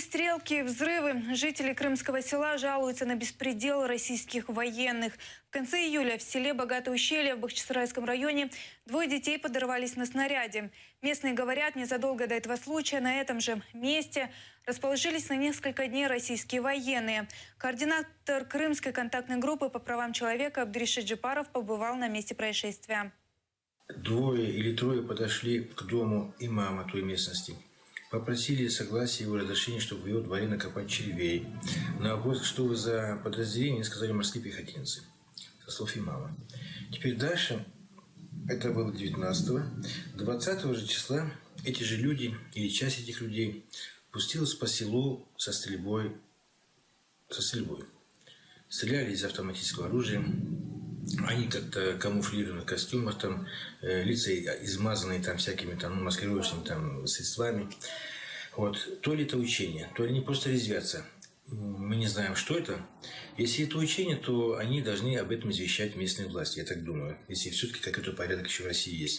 Перестрелки, взрывы. Жители крымского села жалуются на беспредел российских военных. В конце июля в селе Богатое ущелье в Бахчисарайском районе двое детей подорвались на снаряде. Местные говорят, незадолго до этого случая на этом же месте расположились на несколько дней российские военные. Координатор крымской контактной группы по правам человека Абдуришид Джипаров побывал на месте происшествия. Двое или трое подошли к дому имама той местности. Попросили согласия его разрешения, чтобы в его дворе накопать червей. На вопрос, что вы за подразделение, сказали морские пехотинцы. Со слов имама. Теперь дальше, это было 19-го, 20 же числа эти же люди, или часть этих людей, пустилась по селу со стрельбой. Стреляли из автоматического оружия. Они как-то камуфлированных костюмах, там, лица измазанные там, всякими там, маскировочными там, средствами. Вот. То ли это учение, то ли они просто резвятся. Мы не знаем, что это. Если это учение, то они должны об этом извещать местные власти, я так думаю. Если все-таки какой-то порядок еще в России есть.